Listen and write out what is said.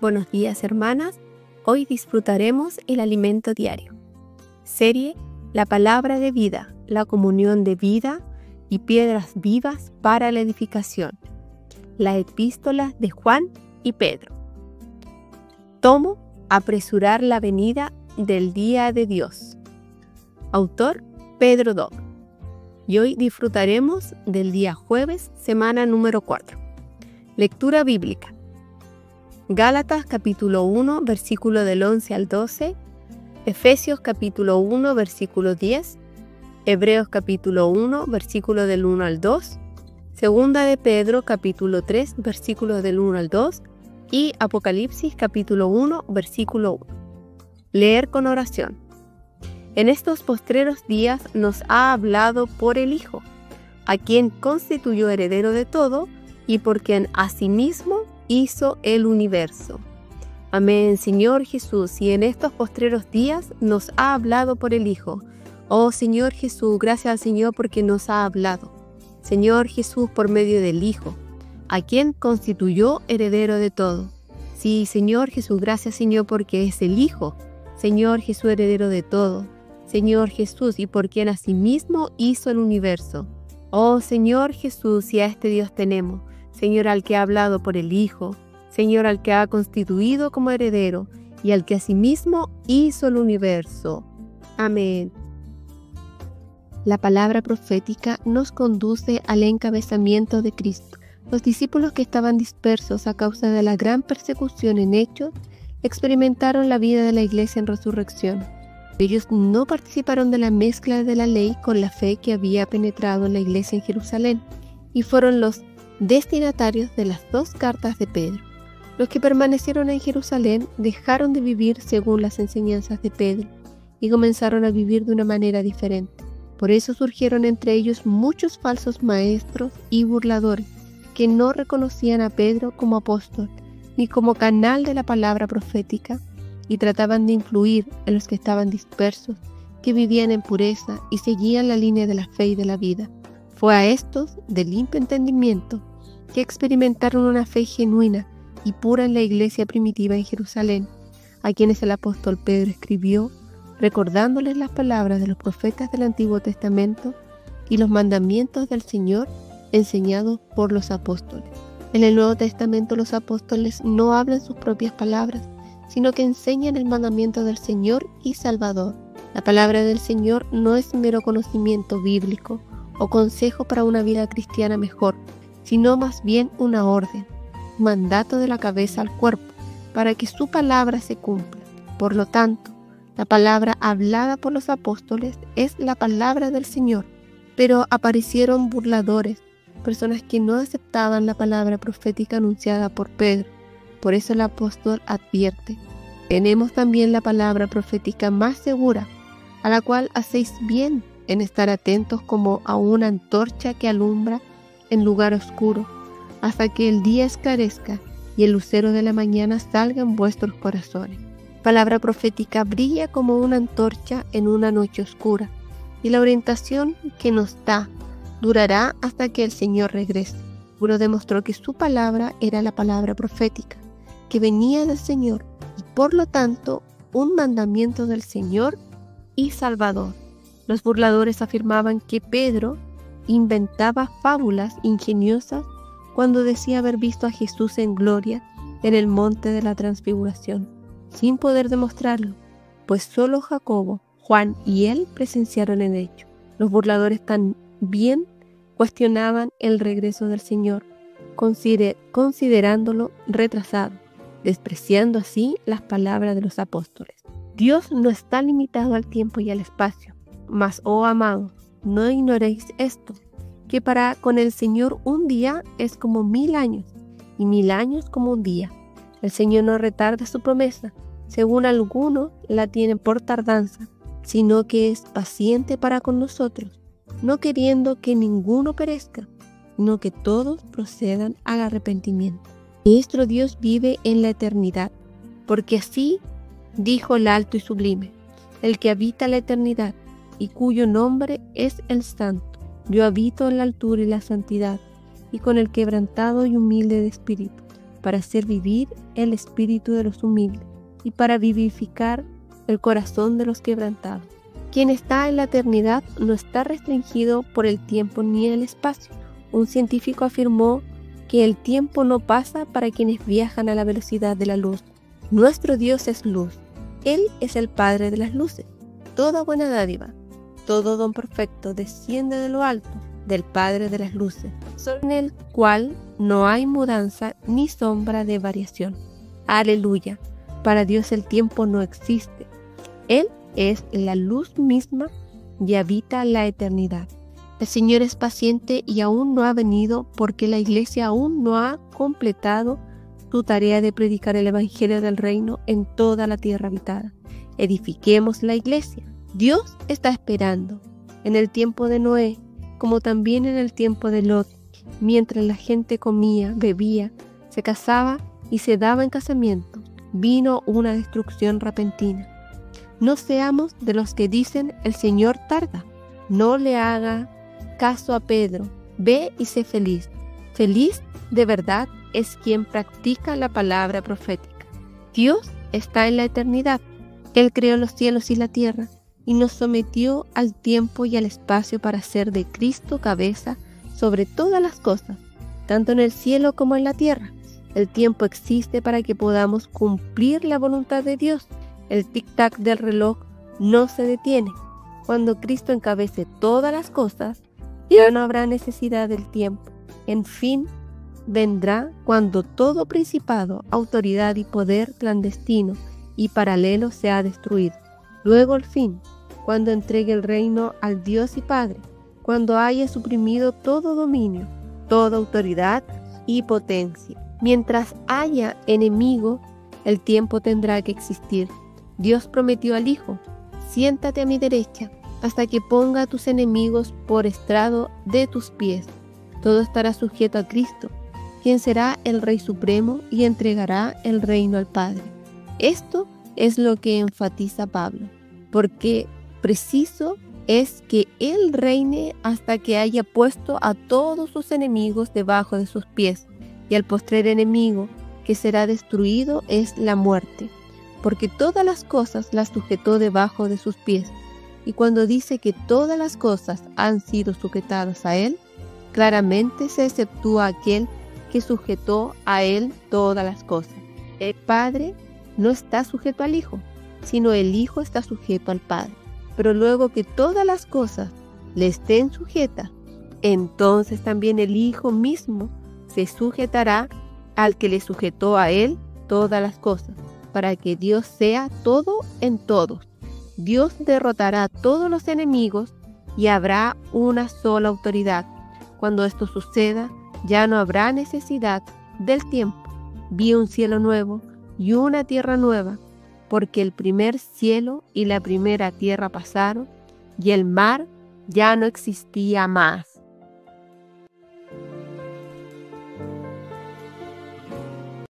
Buenos días, hermanas. Hoy disfrutaremos el alimento diario. Serie La palabra de vida, la comunión de vida y piedras vivas para la edificación. La epístola de Juan y Pedro. Tomo Apresurar la venida del día de Dios. Autor Pedro Dog. Y hoy disfrutaremos del día jueves, semana número 4. Lectura bíblica. Gálatas capítulo 1, versículo del 11 al 12, Efesios capítulo 1, versículo 10, Hebreos capítulo 1, versículo del 1 al 2, Segunda de Pedro capítulo 3, versículo del 1 al 2 y Apocalipsis capítulo 1, versículo 1. Leer con oración. En estos postreros días nos ha hablado por el Hijo, a quien constituyó heredero de todo y por quien asimismo hizo el universo. Amén, Señor Jesús, y en estos postreros días nos ha hablado por el Hijo. Oh Señor Jesús, gracias al Señor porque nos ha hablado. Señor Jesús, por medio del Hijo, a quien constituyó heredero de todo. Sí, Señor Jesús, gracias Señor porque es el Hijo. Señor Jesús, heredero de todo. Señor Jesús, y por quien asimismo hizo el universo. Oh Señor Jesús, y a este Dios tenemos. Señor, al que ha hablado por el Hijo, Señor, al que ha constituido como heredero, y al que asimismo hizo el universo. Amén. La palabra profética nos conduce al encabezamiento de Cristo. Los discípulos que estaban dispersos a causa de la gran persecución en Hechos, experimentaron la vida de la iglesia en resurrección. Ellos no participaron de la mezcla de la ley con la fe que había penetrado en la iglesia en Jerusalén, y fueron los destinatarios de las dos cartas de Pedro. Los que permanecieron en Jerusalén dejaron de vivir según las enseñanzas de Pedro y comenzaron a vivir de una manera diferente. Por eso surgieron entre ellos muchos falsos maestros y burladores que no reconocían a Pedro como apóstol ni como canal de la palabra profética y trataban de influir en los que estaban dispersos, que vivían en pureza y seguían la línea de la fe y de la vida. Fue a estos, de limpio entendimiento, que experimentaron una fe genuina y pura en la iglesia primitiva en Jerusalén, a quienes el apóstol Pedro escribió, recordándoles las palabras de los profetas del Antiguo Testamento y los mandamientos del Señor enseñados por los apóstoles. En el Nuevo Testamento los apóstoles no hablan sus propias palabras, sino que enseñan el mandamiento del Señor y Salvador. La palabra del Señor no es mero conocimiento bíblico o consejo para una vida cristiana mejor, sino más bien una orden, un mandato de la cabeza al cuerpo, para que su palabra se cumpla. Por lo tanto, la palabra hablada por los apóstoles es la palabra del Señor, pero aparecieron burladores, personas que no aceptaban la palabra profética anunciada por Pedro. Por eso el apóstol advierte: tenemos también la palabra profética más segura, a la cual hacéis bien en estar atentos como a una antorcha que alumbra en lugar oscuro, hasta que el día esclarezca y el lucero de la mañana salga en vuestros corazones. Palabra profética brilla como una antorcha en una noche oscura, y la orientación que nos da durará hasta que el Señor regrese. Pedro demostró que su palabra era la palabra profética, que venía del Señor, y por lo tanto un mandamiento del Señor y Salvador. Los burladores afirmaban que Pedro inventaba fábulas ingeniosas cuando decía haber visto a Jesús en gloria en el monte de la transfiguración, sin poder demostrarlo, pues solo Jacobo, Juan y él presenciaron el hecho. Los burladores también cuestionaban el regreso del Señor, considerándolo retrasado, despreciando así las palabras de los apóstoles. Dios no está limitado al tiempo y al espacio. Mas, oh amados, no ignoréis esto, que para con el Señor un día es como 1000 años, y 1000 años como un día. El Señor no retarda su promesa, según algunos la tienen por tardanza, sino que es paciente para con nosotros, no queriendo que ninguno perezca, sino que todos procedan al arrepentimiento. Nuestro Dios vive en la eternidad, porque así dijo el alto y sublime, el que habita la eternidad, y cuyo nombre es el Santo. Yo habito en la altura y la santidad, y con el quebrantado y humilde de espíritu, para hacer vivir el espíritu de los humildes y para vivificar el corazón de los quebrantados. Quien está en la eternidad no está restringido por el tiempo ni el espacio. Un científico afirmó que el tiempo no pasa para quienes viajan a la velocidad de la luz. Nuestro Dios es luz. Él es el Padre de las luces. Toda buena dádiva, todo don perfecto desciende de lo alto, del Padre de las luces, en el cual no hay mudanza ni sombra de variación. Aleluya. Para Dios el tiempo no existe. Él es la luz misma y habita la eternidad. El Señor es paciente y aún no ha venido porque la Iglesia aún no ha completado su tarea de predicar el Evangelio del Reino en toda la tierra habitada. Edifiquemos la Iglesia. Dios está esperando. En el tiempo de Noé, como también en el tiempo de Lot, mientras la gente comía, bebía, se casaba y se daba en casamiento, vino una destrucción repentina. No seamos de los que dicen el Señor tarda. No le haga caso a Pedro. Ve y sé feliz. Feliz de verdad es quien practica la palabra profética. Dios está en la eternidad. Él creó los cielos y la tierra y nos sometió al tiempo y al espacio para hacer de Cristo cabeza sobre todas las cosas, tanto en el cielo como en la tierra. El tiempo existe para que podamos cumplir la voluntad de Dios. El tic-tac del reloj no se detiene. Cuando Cristo encabece todas las cosas, ya no habrá necesidad del tiempo. En fin, vendrá cuando todo principado, autoridad y poder clandestino y paralelo sea destruido. Luego el fin, cuando entregue el reino al Dios y Padre, cuando haya suprimido todo dominio, toda autoridad y potencia. Mientras haya enemigo, el tiempo tendrá que existir. Dios prometió al Hijo: siéntate a mi derecha hasta que ponga a tus enemigos por estrado de tus pies. Todo estará sujeto a Cristo, quien será el Rey Supremo y entregará el reino al Padre. Esto es lo que enfatiza Pablo, porque preciso es que Él reine hasta que haya puesto a todos sus enemigos debajo de sus pies, y el postrer enemigo que será destruido es la muerte, porque todas las cosas las sujetó debajo de sus pies. Y cuando dice que todas las cosas han sido sujetadas a Él, claramente se exceptúa aquel que sujetó a Él todas las cosas. El Padre no está sujeto al Hijo, sino el Hijo está sujeto al Padre. Pero luego que todas las cosas le estén sujetas, entonces también el Hijo mismo se sujetará al que le sujetó a Él todas las cosas, para que Dios sea todo en todos. Dios derrotará a todos los enemigos y habrá una sola autoridad. Cuando esto suceda, ya no habrá necesidad del tiempo. Vi un cielo nuevo y una tierra nueva, porque el primer cielo y la primera tierra pasaron, y el mar ya no existía más.